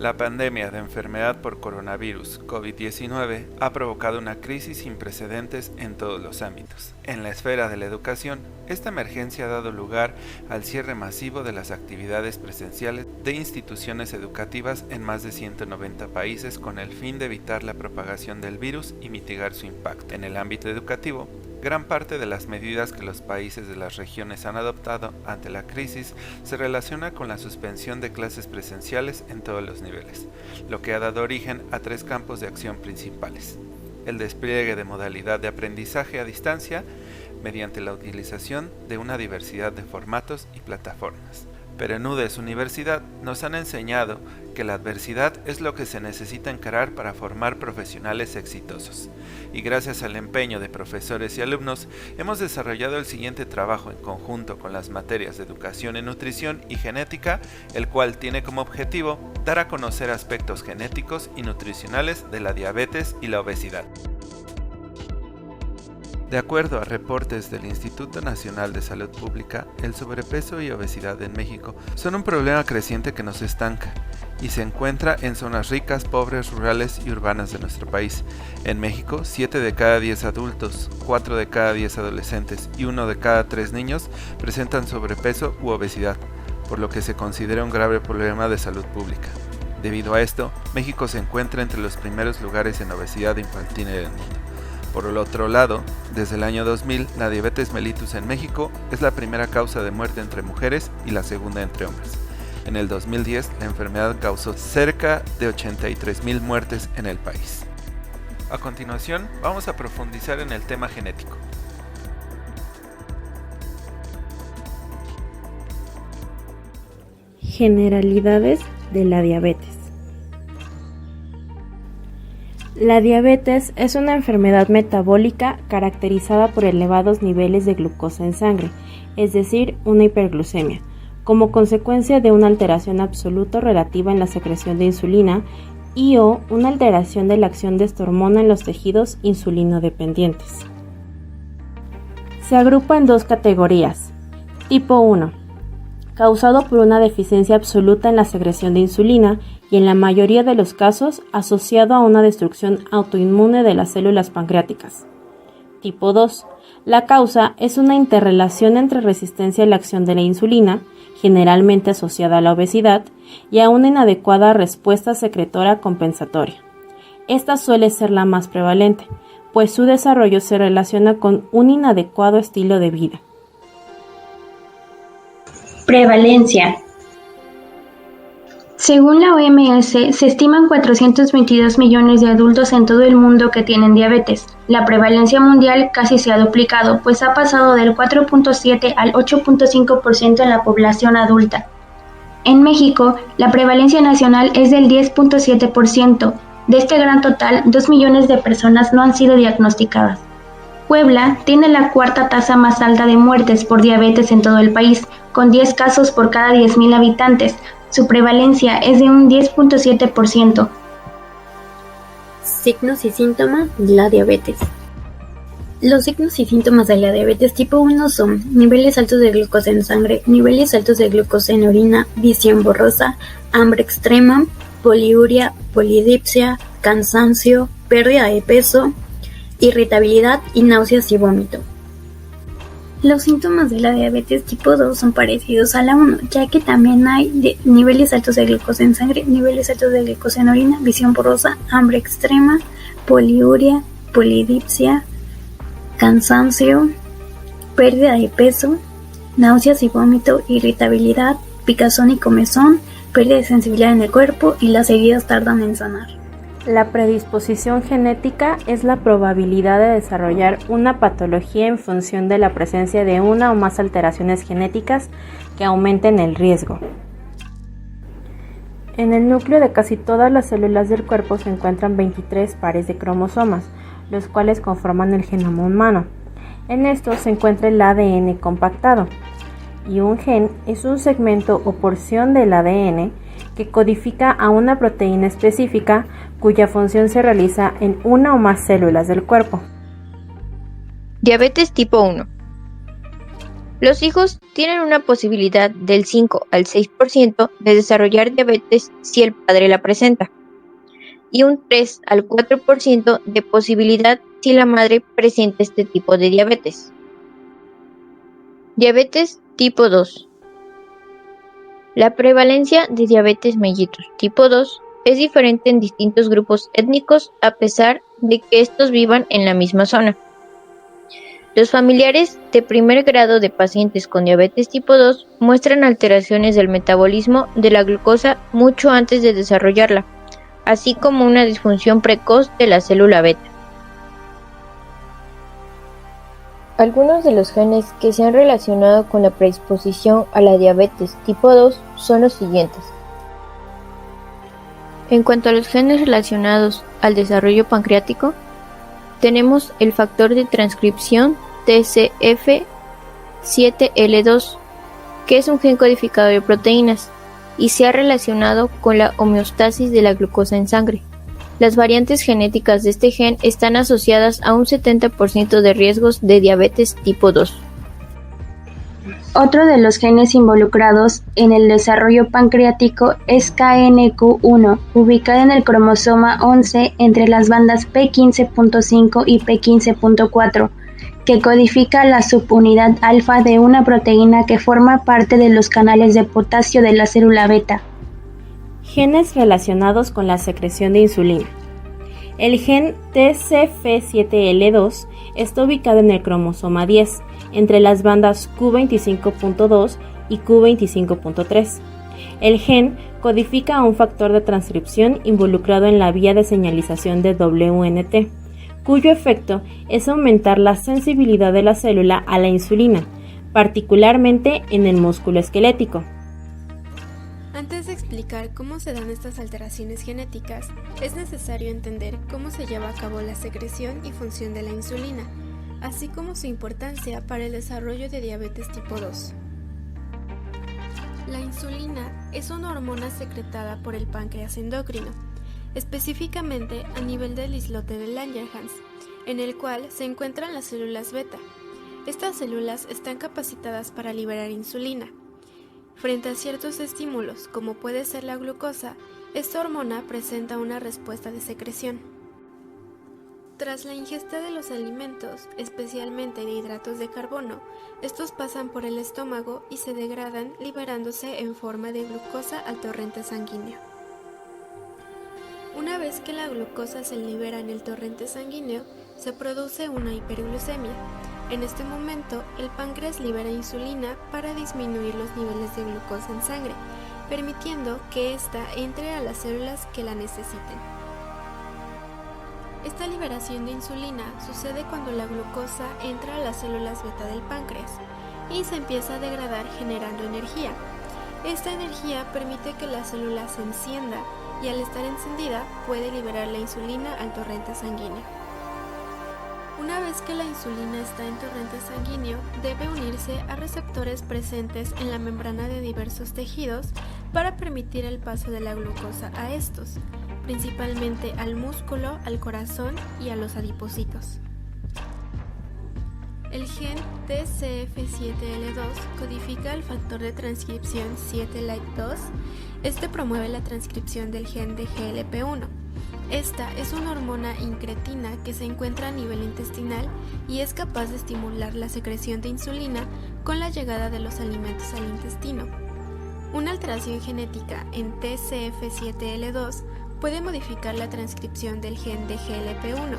La pandemia de enfermedad por coronavirus COVID-19 ha provocado una crisis sin precedentes en todos los ámbitos. En la esfera de la educación, esta emergencia ha dado lugar al cierre masivo de las actividades presenciales de instituciones educativas en más de 190 países con el fin de evitar la propagación del virus y mitigar su impacto. En el ámbito educativo, gran parte de las medidas que los países de las regiones han adoptado ante la crisis se relaciona con la suspensión de clases presenciales en todos los niveles, lo que ha dado origen a tres campos de acción principales: el despliegue de modalidad de aprendizaje a distancia mediante la utilización de una diversidad de formatos y plataformas. Pero en UDES Universidad nos han enseñado que la adversidad es lo que se necesita encarar para formar profesionales exitosos. Y gracias al empeño de profesores y alumnos, hemos desarrollado el siguiente trabajo en conjunto con las materias de educación en nutrición y genética, el cual tiene como objetivo dar a conocer aspectos genéticos y nutricionales de la diabetes y la obesidad. De acuerdo a reportes del Instituto Nacional de Salud Pública, el sobrepeso y obesidad en México son un problema creciente que nos estanca y se encuentra en zonas ricas, pobres, rurales y urbanas de nuestro país. En México, 7 de cada 10 adultos, 4 de cada 10 adolescentes y 1 de cada 3 niños presentan sobrepeso u obesidad, por lo que se considera un grave problema de salud pública. Debido a esto, México se encuentra entre los primeros lugares en obesidad infantil en el mundo. Por el otro lado, desde el año 2000, la diabetes mellitus en México es la primera causa de muerte entre mujeres y la segunda entre hombres. En el 2010, la enfermedad causó cerca de 83,000 muertes en el país. A continuación, vamos a profundizar en el tema genético. Generalidades de la diabetes. La diabetes es una enfermedad metabólica caracterizada por elevados niveles de glucosa en sangre, es decir, una hiperglucemia, como consecuencia de una alteración absoluta relativa en la secreción de insulina y/o una alteración de la acción de esta hormona en los tejidos insulinodependientes. Se agrupa en dos categorías. Tipo 1. Causado por una deficiencia absoluta en la secreción de insulina y en la mayoría de los casos asociado a una destrucción autoinmune de las células pancreáticas. Tipo 2. La causa es una interrelación entre resistencia a la acción de la insulina, generalmente asociada a la obesidad, y a una inadecuada respuesta secretora compensatoria. Esta suele ser la más prevalente, pues su desarrollo se relaciona con un inadecuado estilo de vida. Prevalencia. Según la OMS, se estiman 422 millones de adultos en todo el mundo que tienen diabetes. La prevalencia mundial casi se ha duplicado, pues ha pasado del 4.7 al 8.5% en la población adulta. En México, la prevalencia nacional es del 10.7%. De este gran total, 2 millones de personas no han sido diagnosticadas. Puebla tiene la cuarta tasa más alta de muertes por diabetes en todo el país, con 10 casos por cada 10,000 habitantes. Su prevalencia es de un 10.7%. Signos y síntomas de la diabetes. Los signos y síntomas de la diabetes tipo 1 son niveles altos de glucosa en sangre, niveles altos de glucosa en orina, visión borrosa, hambre extrema, poliuria, polidipsia, cansancio, pérdida de peso, irritabilidad y náuseas y vómito. Los síntomas de la diabetes tipo 2 son parecidos a la 1, ya que también hay niveles altos de glucosa en sangre, niveles altos de glucosa en orina, visión borrosa, hambre extrema, poliuria, polidipsia, cansancio, pérdida de peso, náuseas y vómito, irritabilidad, picazón y comezón, pérdida de sensibilidad en el cuerpo y las heridas tardan en sanar. La predisposición genética es la probabilidad de desarrollar una patología en función de la presencia de una o más alteraciones genéticas que aumenten el riesgo. En el núcleo de casi todas las células del cuerpo se encuentran 23 pares de cromosomas, los cuales conforman el genoma humano. En estos se encuentra el ADN compactado, y un gen es un segmento o porción del ADN que codifica a una proteína específica cuya función se realiza en una o más células del cuerpo. Diabetes tipo 1. Los hijos tienen una posibilidad del 5 al 6% de desarrollar diabetes si el padre la presenta, y un 3 al 4% de posibilidad si la madre presenta este tipo de diabetes. Diabetes tipo 2. La prevalencia de diabetes mellitus tipo 2 es diferente en distintos grupos étnicos a pesar de que estos vivan en la misma zona. Los familiares de primer grado de pacientes con diabetes tipo 2 muestran alteraciones del metabolismo de la glucosa mucho antes de desarrollarla, así como una disfunción precoz de la célula beta. Algunos de los genes que se han relacionado con la predisposición a la diabetes tipo 2 son los siguientes. En cuanto a los genes relacionados al desarrollo pancreático, tenemos el factor de transcripción TCF7L2, que es un gen codificador de proteínas y se ha relacionado con la homeostasis de la glucosa en sangre. Las variantes genéticas de este gen están asociadas a un 70% de riesgos de diabetes tipo 2. Otro de los genes involucrados en el desarrollo pancreático es KNQ1, ubicado en el cromosoma 11 entre las bandas P15.5 y P15.4, que codifica la subunidad alfa de una proteína que forma parte de los canales de potasio de la célula beta. Genes relacionados con la secreción de insulina. El gen TCF7L2 está ubicado en el cromosoma 10, entre las bandas Q25.2 y Q25.3. El gen codifica un factor de transcripción involucrado en la vía de señalización de WNT, cuyo efecto es aumentar la sensibilidad de la célula a la insulina, particularmente en el músculo esquelético. Antes de explicar cómo se dan estas alteraciones genéticas, es necesario entender cómo se lleva a cabo la secreción y función de la insulina, así como su importancia para el desarrollo de diabetes tipo 2. La insulina es una hormona secretada por el páncreas endocrino, específicamente a nivel del islote de Langerhans, en el cual se encuentran las células beta. Estas células están capacitadas para liberar insulina. Frente a ciertos estímulos, como puede ser la glucosa, esta hormona presenta una respuesta de secreción. Tras la ingesta de los alimentos, especialmente de hidratos de carbono, estos pasan por el estómago y se degradan liberándose en forma de glucosa al torrente sanguíneo. Una vez que la glucosa se libera en el torrente sanguíneo, se produce una hiperglucemia. En este momento, el páncreas libera insulina para disminuir los niveles de glucosa en sangre, permitiendo que ésta entre a las células que la necesiten. Esta liberación de insulina sucede cuando la glucosa entra a las células beta del páncreas y se empieza a degradar generando energía. Esta energía permite que la célula se encienda y al estar encendida puede liberar la insulina al torrente sanguíneo. Una vez que la insulina está en torrente sanguíneo, debe unirse a receptores presentes en la membrana de diversos tejidos para permitir el paso de la glucosa a estos, principalmente al músculo, al corazón y a los adipocitos. El gen TCF7L2 codifica el factor de transcripción 7-like2. Este promueve la transcripción del gen de GLP-1. Esta es una hormona incretina que se encuentra a nivel intestinal y es capaz de estimular la secreción de insulina con la llegada de los alimentos al intestino. Una alteración genética en TCF7L2 puede modificar la transcripción del gen de GLP-1,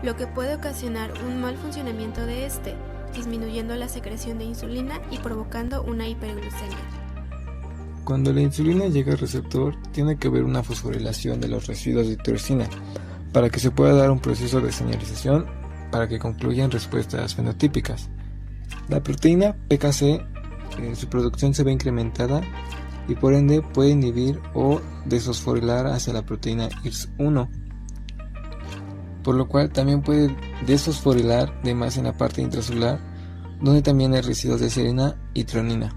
lo que puede ocasionar un mal funcionamiento de este, disminuyendo la secreción de insulina y provocando una hiperglucemia. Cuando la insulina llega al receptor, tiene que haber una fosforilación de los residuos de tirosina para que se pueda dar un proceso de señalización para que concluyan respuestas fenotípicas. La proteína PKC, su producción se ve incrementada y por ende puede inhibir o desfosforilar hacia la proteína IRS1, por lo cual también puede desfosforilar de más en la parte intracelular, donde también hay residuos de serina y treonina.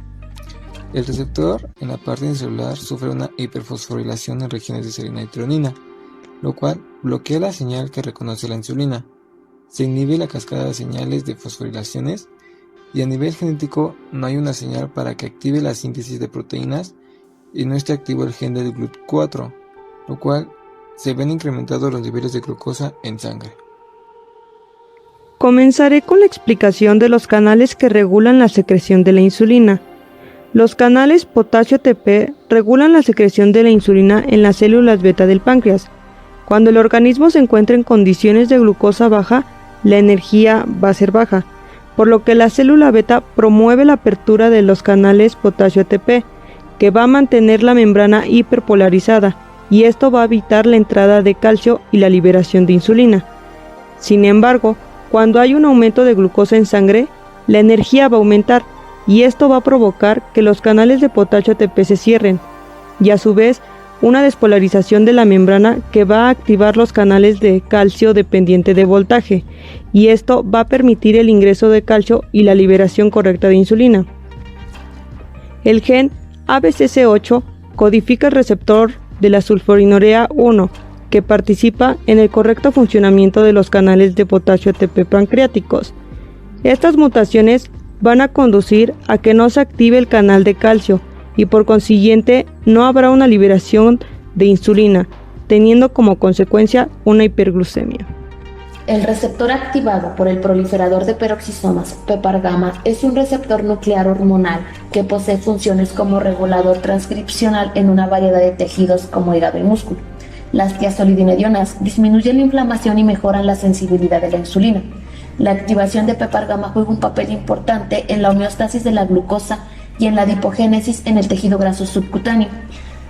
El receptor en la parte intracelular sufre una hiperfosforilación en regiones de serina y treonina, lo cual bloquea la señal que reconoce la insulina. Se inhibe la cascada de señales de fosforilaciones y a nivel genético no hay una señal para que active la síntesis de proteínas y no esté activo el gen del GLUT4, lo cual se ven incrementados los niveles de glucosa en sangre. Comenzaré con la explicación de los canales que regulan la secreción de la insulina. Los canales potasio ATP regulan la secreción de la insulina en las células beta del páncreas. Cuando el organismo se encuentra en condiciones de glucosa baja, la energía va a ser baja, por lo que la célula beta promueve la apertura de los canales potasio ATP, que va a mantener la membrana hiperpolarizada, y esto va a evitar la entrada de calcio y la liberación de insulina. Sin embargo, cuando hay un aumento de glucosa en sangre, la energía va a aumentar, y esto va a provocar que los canales de potasio ATP se cierren, y a su vez una despolarización de la membrana que va a activar los canales de calcio dependiente de voltaje, y esto va a permitir el ingreso de calcio y la liberación correcta de insulina. El gen ABCC8 codifica el receptor de la sulfonilurea 1, que participa en el correcto funcionamiento de los canales de potasio ATP pancreáticos. Estas mutaciones van a conducir a que no se active el canal de calcio y por consiguiente no habrá una liberación de insulina, teniendo como consecuencia una hiperglucemia. El receptor activado por el proliferador de peroxisomas, PPAR-gamma, es un receptor nuclear hormonal que posee funciones como regulador transcripcional en una variedad de tejidos como hígado y músculo. Las tiazolidinedionas disminuyen la inflamación y mejoran la sensibilidad de la insulina. La activación de PPAR-gamma juega un papel importante en la homeostasis de la glucosa y en la adipogénesis en el tejido graso subcutáneo.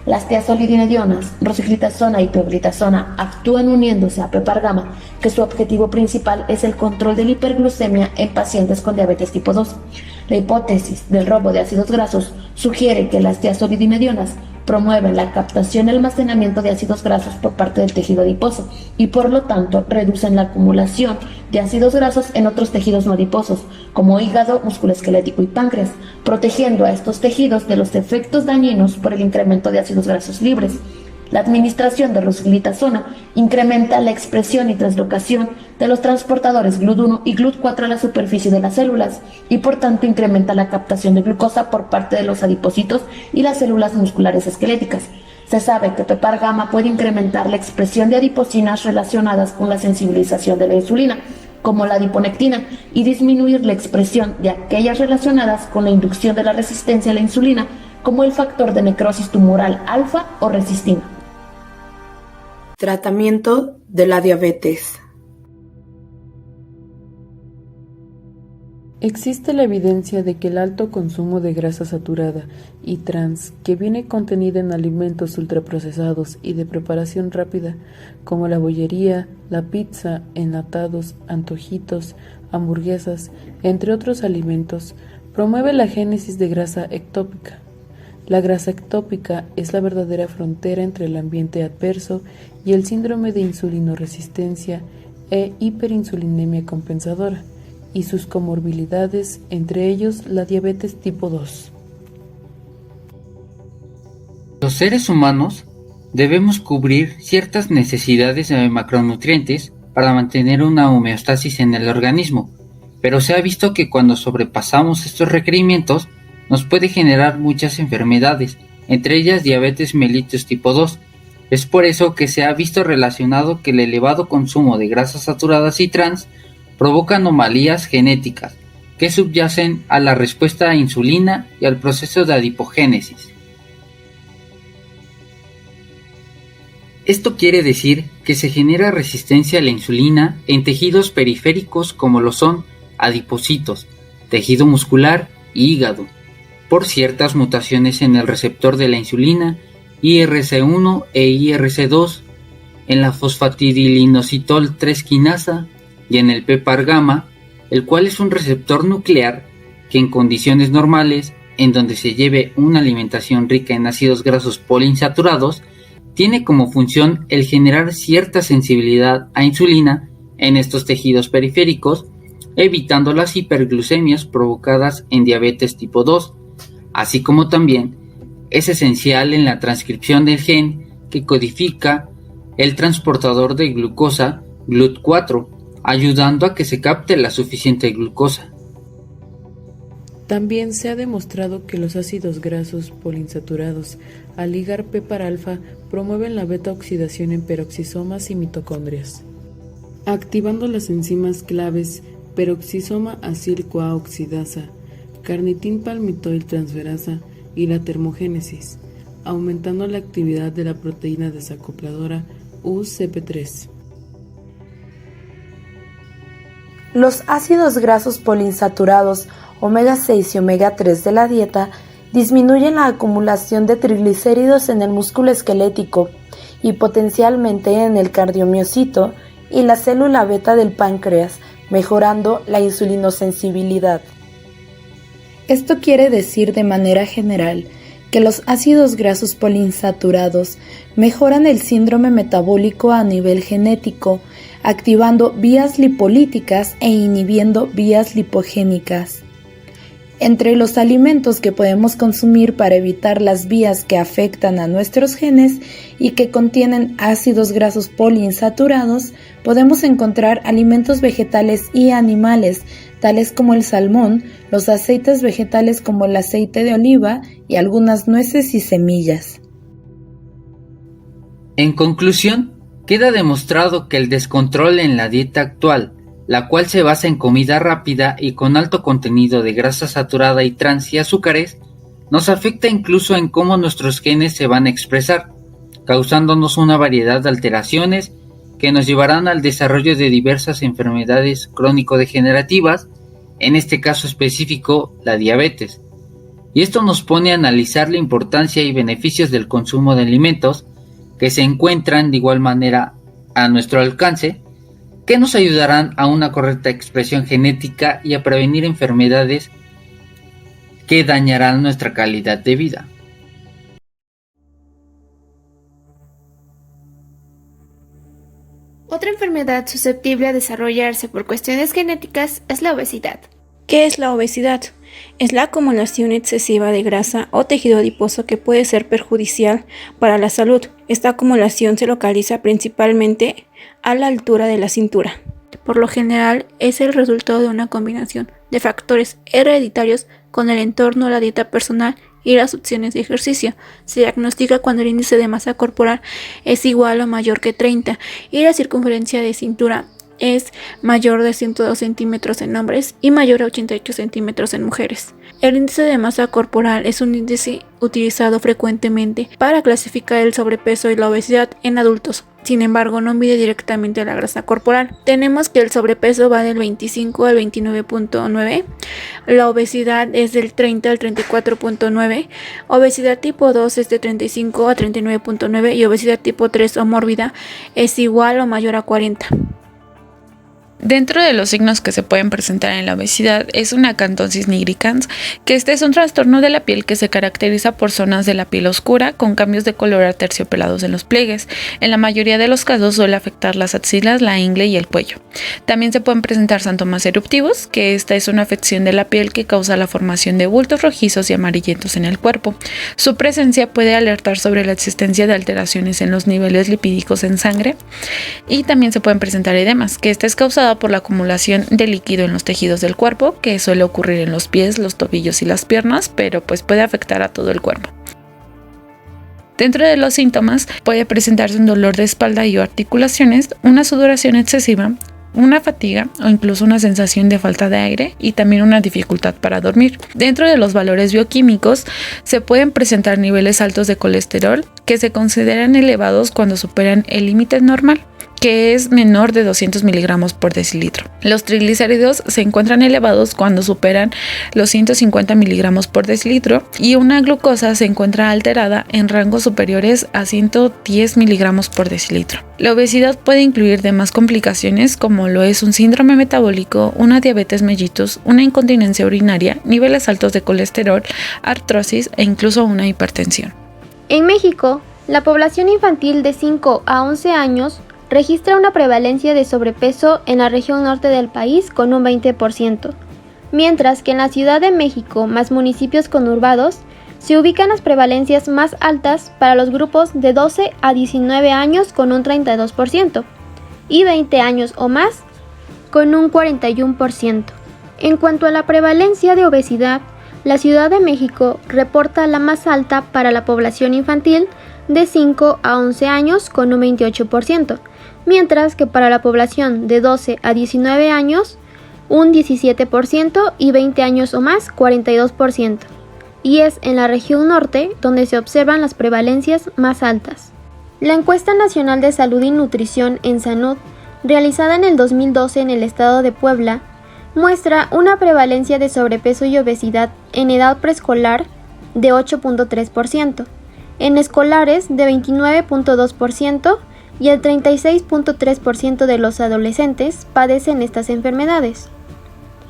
Las tiazolidinedionas, rosiglitazona y pioglitazona actúan uniéndose a PPAR-gamma, que su objetivo principal es el control de la hiperglucemia en pacientes con diabetes tipo 2. La hipótesis del robo de ácidos grasos sugiere que las tiazolidinedionas promueven la captación y almacenamiento de ácidos grasos por parte del tejido adiposo y por lo tanto reducen la acumulación de ácidos grasos en otros tejidos no adiposos como hígado, músculo esquelético y páncreas, protegiendo a estos tejidos de los efectos dañinos por el incremento de ácidos grasos libres. La administración de rosiglitazona incrementa la expresión y translocación de los transportadores GLUT1 y GLUT4 a la superficie de las células y por tanto incrementa la captación de glucosa por parte de los adipocitos y las células musculares esqueléticas. Se sabe que PPAR-gamma puede incrementar la expresión de adipocinas relacionadas con la sensibilización de la insulina, como la adiponectina, y disminuir la expresión de aquellas relacionadas con la inducción de la resistencia a la insulina, como el factor de necrosis tumoral alfa o resistina. Tratamiento de la diabetes. Existe la evidencia de que el alto consumo de grasa saturada y trans que viene contenida en alimentos ultraprocesados y de preparación rápida, como la bollería, la pizza, enlatados, antojitos, hamburguesas, entre otros alimentos, promueve la génesis de grasa ectópica. La grasa ectópica es la verdadera frontera entre el ambiente adverso y el síndrome de insulinoresistencia e hiperinsulinemia compensadora, y sus comorbilidades, entre ellos la diabetes tipo 2. Los seres humanos debemos cubrir ciertas necesidades de macronutrientes para mantener una homeostasis en el organismo, pero se ha visto que cuando sobrepasamos estos requerimientos nos puede generar muchas enfermedades, entre ellas diabetes mellitus tipo 2. Es por eso que se ha visto relacionado que el elevado consumo de grasas saturadas y trans provoca anomalías genéticas que subyacen a la respuesta a insulina y al proceso de adipogénesis. Esto quiere decir que se genera resistencia a la insulina en tejidos periféricos como lo son adipocitos, tejido muscular y hígado, por ciertas mutaciones en el receptor de la insulina IRC1 e IRC2, en la fosfatidilinositol 3 quinasa y en el PPAR-gamma, el cual es un receptor nuclear que en condiciones normales, en donde se lleve una alimentación rica en ácidos grasos poliinsaturados, tiene como función el generar cierta sensibilidad a insulina en estos tejidos periféricos, evitando las hiperglucemias provocadas en diabetes tipo 2, así como también es esencial en la transcripción del gen que codifica el transportador de glucosa GLUT4, ayudando a que se capte la suficiente glucosa. También se ha demostrado que los ácidos grasos poliinsaturados, al ligar P-alfa, promueven la beta-oxidación en peroxisomas y mitocondrias, activando las enzimas claves peroxisoma acil-CoA oxidasa, carnitin palmitoil transferasa y la termogénesis, aumentando la actividad de la proteína desacopladora UCP3. Los ácidos grasos poliinsaturados omega 6 y omega 3 de la dieta disminuyen la acumulación de triglicéridos en el músculo esquelético y potencialmente en el cardiomiocito y la célula beta del páncreas, mejorando la insulinosensibilidad. Esto quiere decir de manera general que los ácidos grasos poliinsaturados mejoran el síndrome metabólico a nivel genético, activando vías lipolíticas e inhibiendo vías lipogénicas. Entre los alimentos que podemos consumir para evitar las vías que afectan a nuestros genes y que contienen ácidos grasos poliinsaturados, podemos encontrar alimentos vegetales y animales, tales como el salmón, los aceites vegetales como el aceite de oliva y algunas nueces y semillas. En conclusión, queda demostrado que el descontrol en la dieta actual, la cual se basa en comida rápida y con alto contenido de grasa saturada y trans y azúcares, nos afecta incluso en cómo nuestros genes se van a expresar, causándonos una variedad de alteraciones que nos llevarán al desarrollo de diversas enfermedades crónico-degenerativas, en este caso específico la diabetes. Y esto nos pone a analizar la importancia y beneficios del consumo de alimentos que se encuentran de igual manera a nuestro alcance, que nos ayudarán a una correcta expresión genética y a prevenir enfermedades que dañarán nuestra calidad de vida. Otra enfermedad susceptible a desarrollarse por cuestiones genéticas es la obesidad. ¿Qué es la obesidad? Es la acumulación excesiva de grasa o tejido adiposo que puede ser perjudicial para la salud. Esta acumulación se localiza principalmente a la altura de la cintura. Por lo general es el resultado de una combinación de factores hereditarios con el entorno, la dieta personal y las opciones de ejercicio. Se diagnostica cuando el índice de masa corporal es igual o mayor que 30 y la circunferencia de cintura es mayor de 102 centímetros en hombres y mayor a 88 centímetros en mujeres. El índice de masa corporal es un índice utilizado frecuentemente para clasificar el sobrepeso y la obesidad en adultos. Sin embargo, no mide directamente la grasa corporal. Tenemos que el sobrepeso va del 25 al 29.9, la obesidad es del 30 al 34.9, obesidad tipo 2 es de 35 a 39.9 y obesidad tipo 3 o mórbida es igual o mayor a 40. Dentro de los signos que se pueden presentar en la obesidad es una acantosis nigricans, que este es un trastorno de la piel que se caracteriza por zonas de la piel oscura con cambios de color aterciopelados en los pliegues. En la mayoría de los casos suele afectar las axilas, la ingle y el cuello. También se pueden presentar síntomas eruptivos, que esta es una afección de la piel que causa la formación de bultos rojizos y amarillentos en el cuerpo. Su presencia puede alertar sobre la existencia de alteraciones en los niveles lipídicos en sangre y también se pueden presentar edemas, que esta es causada por la acumulación de líquido en los tejidos del cuerpo, que suele ocurrir en los pies, los tobillos y las piernas, pero pues puede afectar a todo el cuerpo. Dentro de los síntomas puede presentarse un dolor de espalda y o articulaciones, una sudoración excesiva, una fatiga o incluso una sensación de falta de aire y también una dificultad para dormir. Dentro de los valores bioquímicos se pueden presentar niveles altos de colesterol que se consideran elevados cuando superan el límite normal, que es menor de 200 miligramos por decilitro. Los triglicéridos se encuentran elevados cuando superan los 150 miligramos por decilitro y una glucosa se encuentra alterada en rangos superiores a 110 miligramos por decilitro. La obesidad puede incluir demás complicaciones como lo es un síndrome metabólico, una diabetes mellitus, una incontinencia urinaria, niveles altos de colesterol, artrosis e incluso una hipertensión. En México, la población infantil de 5 a 11 años registra una prevalencia de sobrepeso en la región norte del país con un 20%, mientras que en la Ciudad de México, más municipios conurbados, se ubican las prevalencias más altas para los grupos de 12 a 19 años con un 32% y 20 años o más con un 41%. En cuanto a la prevalencia de obesidad, la Ciudad de México reporta la más alta para la población infantil de 5 a 11 años con un 28%, mientras que para la población de 12 a 19 años un 17% y 20 años o más 42%, y es en la región norte donde se observan las prevalencias más altas. La encuesta nacional de salud y nutrición en Sanud, realizada en el 2012 en el estado de Puebla, muestra una prevalencia de sobrepeso y obesidad en edad preescolar de 8.3%, en escolares de 29.2% y el 36.3% de los adolescentes padecen estas enfermedades.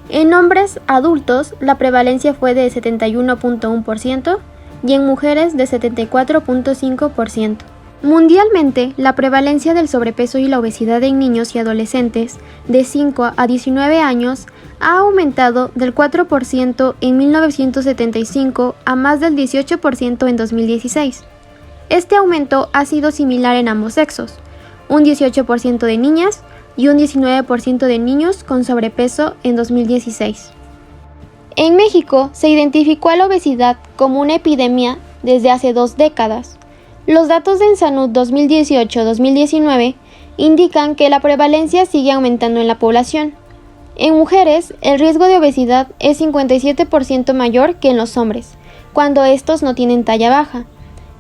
En hombres adultos la prevalencia fue de 71.1% y en mujeres de 74.5%. Mundialmente, la prevalencia del sobrepeso y la obesidad en niños y adolescentes de 5 a 19 años ha aumentado del 4% en 1975 a más del 18% en 2016. Este aumento ha sido similar en ambos sexos, un 18% de niñas y un 19% de niños con sobrepeso en 2016. En México se identificó a la obesidad como una epidemia desde hace 2 décadas. Los datos de Ensanud 2018-2019 indican que la prevalencia sigue aumentando en la población. En mujeres, el riesgo de obesidad es 57% mayor que en los hombres, cuando estos no tienen talla baja,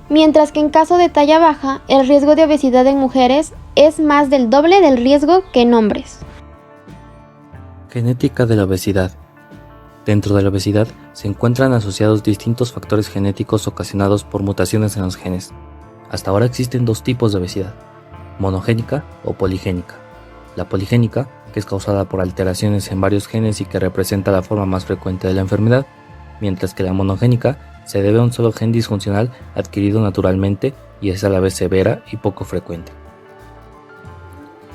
mientras que en caso de talla baja, el riesgo de obesidad en mujeres es más del doble del riesgo que en hombres. Genética de la obesidad. Dentro de la obesidad se encuentran asociados distintos factores genéticos ocasionados por mutaciones en los genes. Hasta ahora existen 2 tipos de obesidad, monogénica o poligénica. La poligénica, que es causada por alteraciones en varios genes y que representa la forma más frecuente de la enfermedad, mientras que la monogénica se debe a un solo gen disfuncional adquirido naturalmente y es a la vez severa y poco frecuente.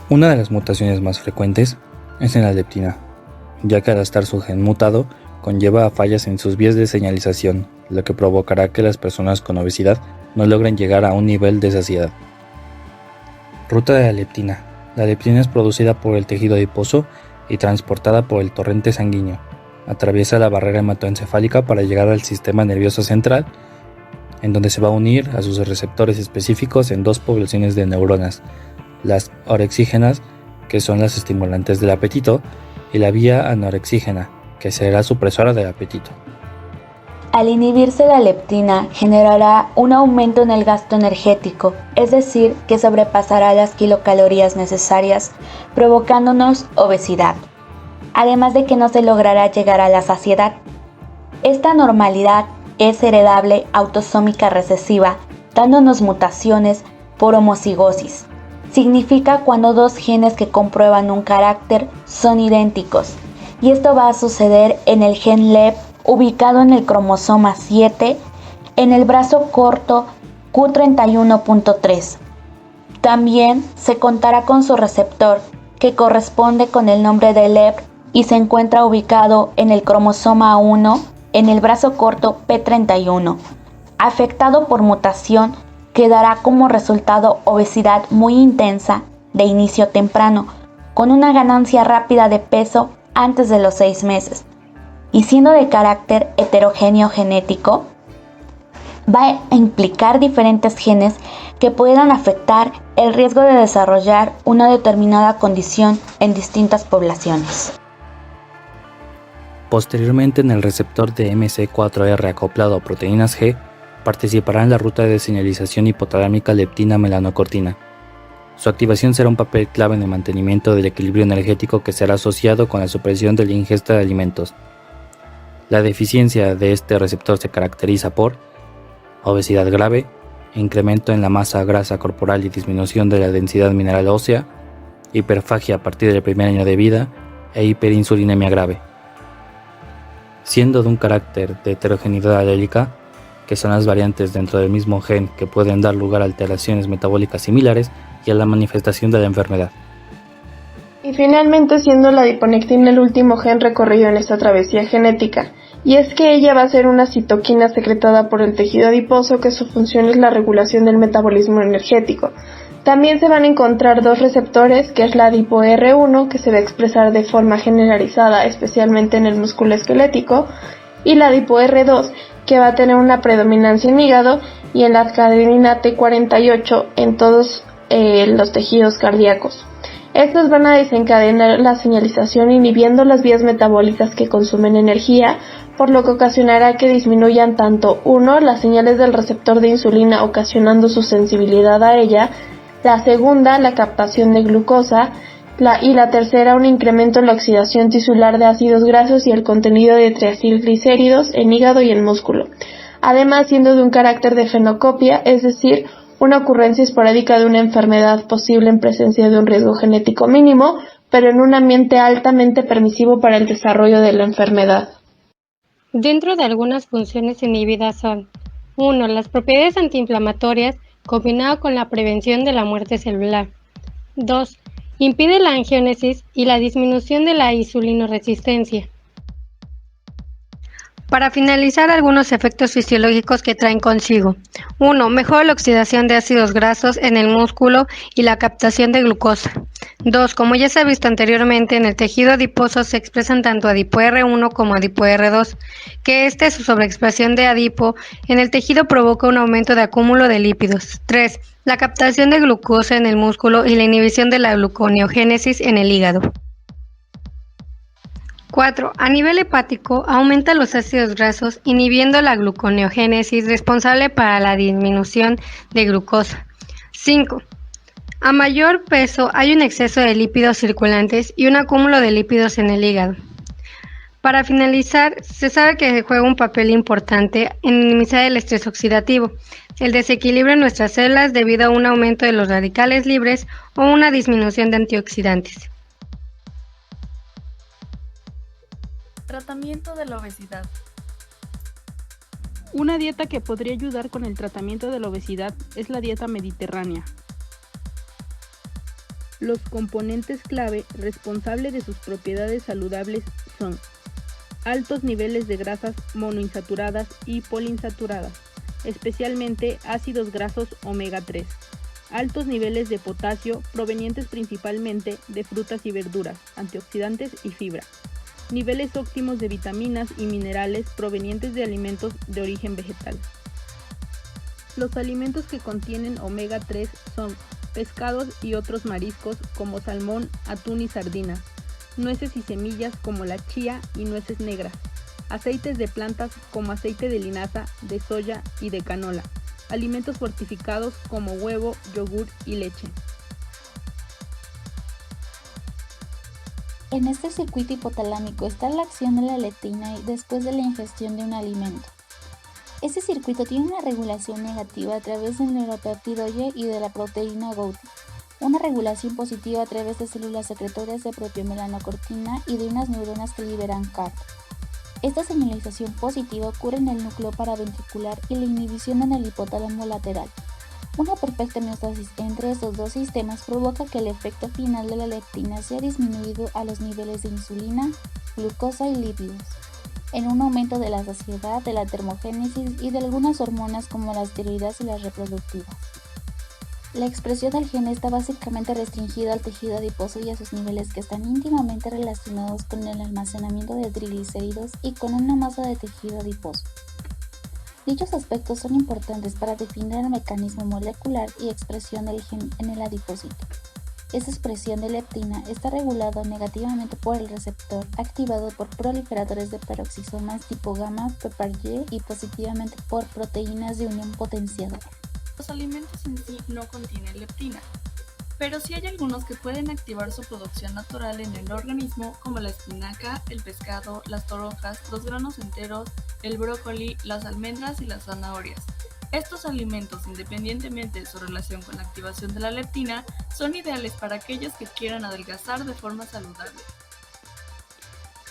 Una de las mutaciones más frecuentes es en la leptina, ya que al estar su gen mutado conlleva a fallas en sus vías de señalización, lo que provocará que las personas con obesidad no logren llegar a un nivel de saciedad. Ruta de la leptina. La leptina es producida por el tejido adiposo y transportada por el torrente sanguíneo. Atraviesa la barrera hematoencefálica para llegar al sistema nervioso central, en donde se va a unir a sus receptores específicos en 2 poblaciones de neuronas, las orexígenas, que son las estimulantes del apetito, y la vía anorexígena, que será supresora del apetito. Al inhibirse la leptina, generará un aumento en el gasto energético, es decir, que sobrepasará las kilocalorías necesarias, provocándonos obesidad, además de que no se logrará llegar a la saciedad. Esta anormalidad es heredable autosómica recesiva, dándonos mutaciones por homocigosis. Significa cuando 2 genes que comprueban un carácter son idénticos, y esto va a suceder en el gen LEP ubicado en el cromosoma 7 en el brazo corto Q31.3. También se contará con su receptor, que corresponde con el nombre de LEP y se encuentra ubicado en el cromosoma 1 en el brazo corto P31. Afectado por mutación, que dará como resultado obesidad muy intensa de inicio temprano, con una ganancia rápida de peso antes de los 6 meses. Y siendo de carácter heterogéneo genético, va a implicar diferentes genes que puedan afectar el riesgo de desarrollar una determinada condición en distintas poblaciones. Posteriormente, en el receptor de MC4R acoplado a proteínas G, participará en la ruta de señalización hipotalámica leptina-melanocortina. Su activación será un papel clave en el mantenimiento del equilibrio energético que será asociado con la supresión de la ingesta de alimentos. La deficiencia de este receptor se caracteriza por obesidad grave, incremento en la masa grasa corporal y disminución de la densidad mineral ósea, hiperfagia a partir del primer año de vida e hiperinsulinemia grave. Siendo de un carácter de heterogeneidad alélica, que son las variantes dentro del mismo gen que pueden dar lugar a alteraciones metabólicas similares y a la manifestación de la enfermedad. Y finalmente, siendo la adiponectina el último gen recorrido en esta travesía genética, y es que ella va a ser una citoquina secretada por el tejido adiposo que su función es la regulación del metabolismo energético. También se van a encontrar 2 receptores, que es la AdipoR1, que se va a expresar de forma generalizada, especialmente en el músculo esquelético, y la ApoR2, que va a tener una predominancia en hígado, y en la cadena T48 en todos los tejidos cardíacos. Estos van a desencadenar la señalización inhibiendo las vías metabólicas que consumen energía, por lo que ocasionará que disminuyan tanto, 1, las señales del receptor de insulina ocasionando su sensibilidad a ella, la segunda, la captación de glucosa, y la tercera, un incremento en la oxidación tisular de ácidos grasos y el contenido de triacilglicéridos en hígado y en músculo. Además, siendo de un carácter de fenocopia, es decir, una ocurrencia esporádica de una enfermedad posible en presencia de un riesgo genético mínimo, pero en un ambiente altamente permisivo para el desarrollo de la enfermedad. Dentro de algunas funciones inhibidas son 1. Las propiedades antiinflamatorias combinado con la prevención de la muerte celular. 2. Impide la angiónesis y la disminución de la insulinoresistencia. Para finalizar, algunos efectos fisiológicos que traen consigo. 1. Mejora la oxidación de ácidos grasos en el músculo y la captación de glucosa. 2. Como ya se ha visto anteriormente, en el tejido adiposo se expresan tanto ApoR1 como ApoR2, que su sobreexpresión de adipo en el tejido provoca un aumento de acúmulo de lípidos. 3. La captación de glucosa en el músculo y la inhibición de la gluconeogénesis en el hígado. 4. A nivel hepático, aumenta los ácidos grasos, inhibiendo la gluconeogénesis responsable para la disminución de glucosa. 5. A mayor peso hay un exceso de lípidos circulantes y un acúmulo de lípidos en el hígado. Para finalizar, se sabe que juega un papel importante en minimizar el estrés oxidativo, el desequilibrio en nuestras células debido a un aumento de los radicales libres o una disminución de antioxidantes. Tratamiento de la obesidad. Una dieta que podría ayudar con el tratamiento de la obesidad es la dieta mediterránea. Los componentes clave responsables de sus propiedades saludables son altos niveles de grasas monoinsaturadas y poliinsaturadas, especialmente ácidos grasos omega 3, altos niveles de potasio provenientes principalmente de frutas y verduras, antioxidantes y fibra, niveles óptimos de vitaminas y minerales provenientes de alimentos de origen vegetal. Los alimentos que contienen omega 3 son pescados y otros mariscos como salmón, atún y sardinas, nueces y semillas como la chía y nueces negras, aceites de plantas como aceite de linaza, de soya y de canola, alimentos fortificados como huevo, yogur y leche. En este circuito hipotalámico está la acción de la leptina después de la ingestión de un alimento. Este circuito tiene una regulación negativa a través del neuropeptidoide y de la proteína GOTI, una regulación positiva a través de células secretorias de propiomelanocortina y de unas neuronas que liberan CART. Esta señalización positiva ocurre en el núcleo paraventricular y la inhibición en el hipotálamo lateral. Una perfecta homeostasis entre estos dos sistemas provoca que el efecto final de la leptina sea disminuido a los niveles de insulina, glucosa y lípidos, en un aumento de la saciedad, de la termogénesis y de algunas hormonas como las tiroideas y las reproductivas. La expresión del gen está básicamente restringida al tejido adiposo y a sus niveles que están íntimamente relacionados con el almacenamiento de triglicéridos y con una masa de tejido adiposo. Dichos aspectos son importantes para definir el mecanismo molecular y expresión del gen en el adipocito. Esta expresión de leptina está regulada negativamente por el receptor, activado por proliferadores de peroxisomas tipo gamma, PPAR-Y y positivamente por proteínas de unión potenciadora. Los alimentos en sí no contienen leptina, pero sí hay algunos que pueden activar su producción natural en el organismo, como la espinaca, el pescado, las toronjas, los granos enteros, el brócoli, las almendras y las zanahorias. Estos alimentos, independientemente de su relación con la activación de la leptina, son ideales para aquellos que quieran adelgazar de forma saludable.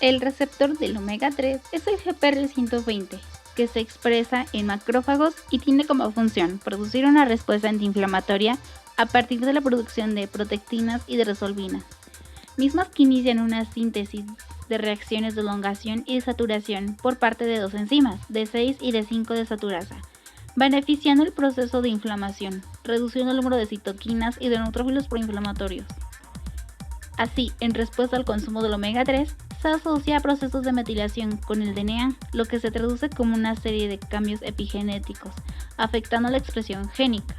El receptor del omega 3 es el GPR120, que se expresa en macrófagos y tiene como función producir una respuesta antiinflamatoria a partir de la producción de protectinas y de resolvinas, mismas que inician una síntesis de reacciones de elongación y de saturación por parte de dos enzimas, D6 y D5 desaturasa, beneficiando el proceso de inflamación, reduciendo el número de citoquinas y de neutrófilos proinflamatorios. Así, en respuesta al consumo del omega 3, se asocia a procesos de metilación con el DNA, lo que se traduce como una serie de cambios epigenéticos, afectando la expresión génica.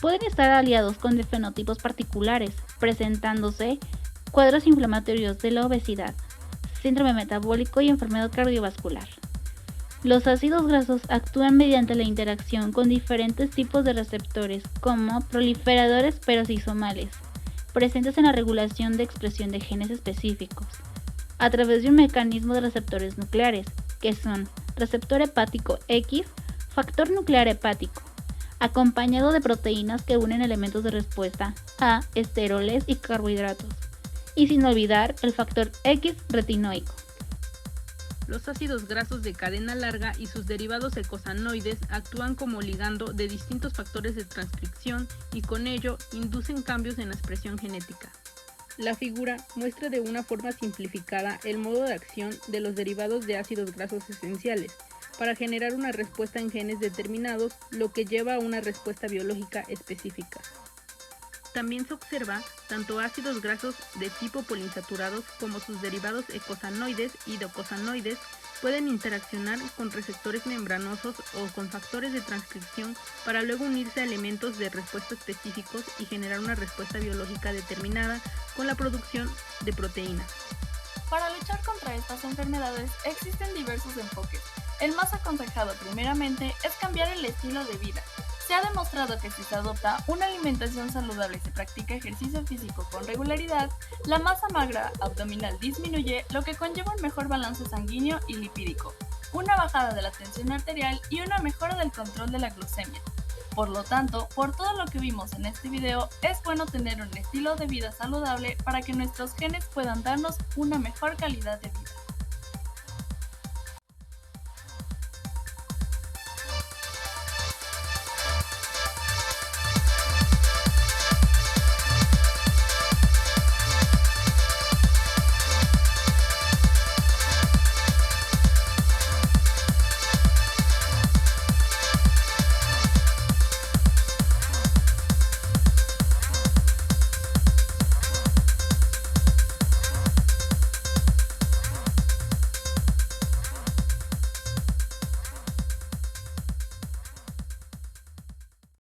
Pueden estar aliados con fenotipos particulares, presentándose cuadros inflamatorios de la obesidad, síndrome metabólico y enfermedad cardiovascular. Los ácidos grasos actúan mediante la interacción con diferentes tipos de receptores, como proliferadores peroxisomales, presentes en la regulación de expresión de genes específicos, a través de un mecanismo de receptores nucleares, que son receptor hepático X, factor nuclear hepático, acompañado de proteínas que unen elementos de respuesta a esteroles y carbohidratos, y sin olvidar el factor X retinoico. Los ácidos grasos de cadena larga y sus derivados eicosanoides actúan como ligando de distintos factores de transcripción y con ello inducen cambios en la expresión genética. La figura muestra de una forma simplificada el modo de acción de los derivados de ácidos grasos esenciales para generar una respuesta en genes determinados, lo que lleva a una respuesta biológica específica. También se observa tanto ácidos grasos de tipo poliinsaturados como sus derivados eicosanoides y docosanoides pueden interaccionar con receptores membranosos o con factores de transcripción para luego unirse a elementos de respuesta específicos y generar una respuesta biológica determinada con la producción de proteínas. Para luchar contra estas enfermedades existen diversos enfoques. El más aconsejado primeramente es cambiar el estilo de vida. Se ha demostrado que si se adopta una alimentación saludable y se practica ejercicio físico con regularidad, la masa magra abdominal disminuye, lo que conlleva un mejor balance sanguíneo y lipídico, una bajada de la tensión arterial y una mejora del control de la glucemia. Por lo tanto, por todo lo que vimos en este video, es bueno tener un estilo de vida saludable para que nuestros genes puedan darnos una mejor calidad de vida.